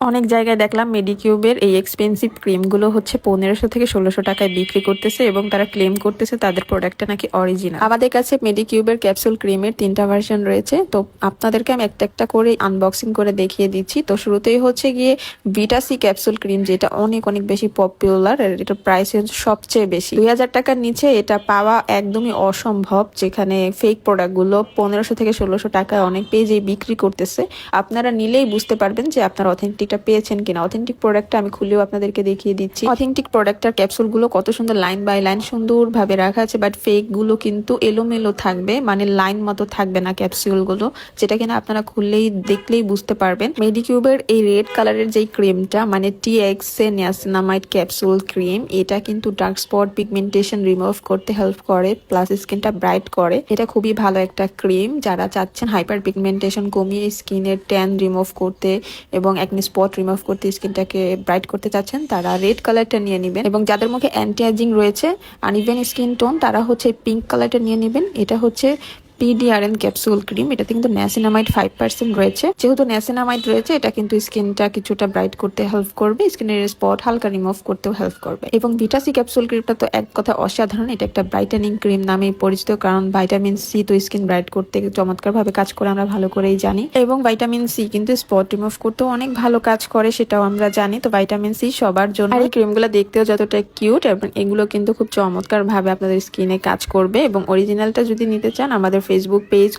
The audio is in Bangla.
অনেক জায়গায় দেখলাম মেডিকিউবের এই এক্সপেন্সিভ ক্রিমগুলো হচ্ছে 1500 থেকে 1600 টাকায় বিক্রি করতেছে এবং তারা ক্লেম করতেছে তাদের প্রোডাক্টটা নাকি অরিজিনাল। আমাদের কাছে মেডিকিউবের ক্যাপসুল ক্রিমের 3টা ভার্সন রয়েছে, তো আপনাদেরকে আমি একটা একটা করে আনবক্সিং করে দেখিয়ে দিচ্ছি। তো শুরুতেই হচ্ছে গিয়ে ভিটাসি ক্যাপসুল ক্রিম, যেটা অনেক অনেক বেশি পপুলার, এটার প্রাইস হচ্ছে সবচেয়ে বেশি 2000 টাকার নিচে এটা পাওয়া একদমই অসম্ভব, যেখানে ফেক প্রোডাক্টগুলো 1500 থেকে 1600 টাকায় অনেক পেজে বিক্রি করতেছে। আপনারা নিলেই বুঝতে পারবেন যে আপনার অথেন্টিক পেয়েছেন কিনা। অথেন্টিক প্রোডাক্টটা আমি খুলেও আপনাদেরকে দেখিয়ে দিচ্ছি। অথেন্টিক প্রোডাক্টটার ক্যাপসুলগুলো কত সুন্দর লাইন বাই লাইন সুন্দরভাবে রাখা আছে, বাট ফেক গুলো কিন্তু এলোমেলো থাকবে, মানে লাইন মতো থাকবে না ক্যাপসুলগুলো, যেটা কিনা আপনারা খুললেই দেখলেই বুঝতে পারবেন। মেডিকিউবের এই রেড কালারের যেই ক্রিমটা, মানে TX নিয়াসিনামাইড ক্যাপসুল ক্রিম, এটা কিন্তু ডার্ক স্পট পিগমেন্টেশন রিমুভ করতে হেল্প করে, প্লাস স্কিনটা ব্রাইট করে। এটা খুবই ভালো একটা ক্রিম যারা চাচ্ছেন হাইপার পিগমেন্টেশন কমিয়ে স্কিনের ট্যান রিমুভ করতে এবং একনি স্পট রিমুভ করতে, স্কিনটাকে ব্রাইট করতে চাচ্ছেন, তারা রেড কালারটা নিয়ে নেবেন। এবং যাদের মুখে অ্যান্টি এজিং রয়েছে, আনইভেন স্কিন টোন, তারা হচ্ছে পিঙ্ক কালারটা নিয়ে নেবেন। এটা হচ্ছে PDRN ক্যাপসুল ক্রিম, এটাতে কিন্তু নিয়াসিনামাইড 5% রয়েছে। যেহেতু নিয়াসিনামাইড রয়েছে, এটা কিন্তু স্কিনটা কিছুটা ব্রাইট করতে হেল্প করবে, স্কিনের স্পট হালকা রিমুভ করতেও হেল্প করবে। এবং ভিটাসি ক্যাপসুল ক্রিমটা তো এক কথা অসাধারণ, এটা একটা ব্রাইটেনিং ক্রিম নামে পরিচিত, কারণ ভাইটামিন সি তো স্কিন ব্রাইট করতে চমৎকার ভাবে কাজ করে, আমরা ভালো করেই জানি। এবং ভাইটামিন সি কিন্তু স্পট রিমুভ করতেও অনেক ভালো কাজ করে, সেটাও আমরা জানি। তো ভাইটামিন সি সবার জন্য। আর এই ক্রিমগুলো দেখতেও যতটা কিউট, এবং এগুলো কিন্তু খুব চমৎকার ভাবে আপনাদের স্কিনে কাজ করবে। এবং অরিজিনালটা যদি নিতে চান, আমাদের ফেসবুক পেজ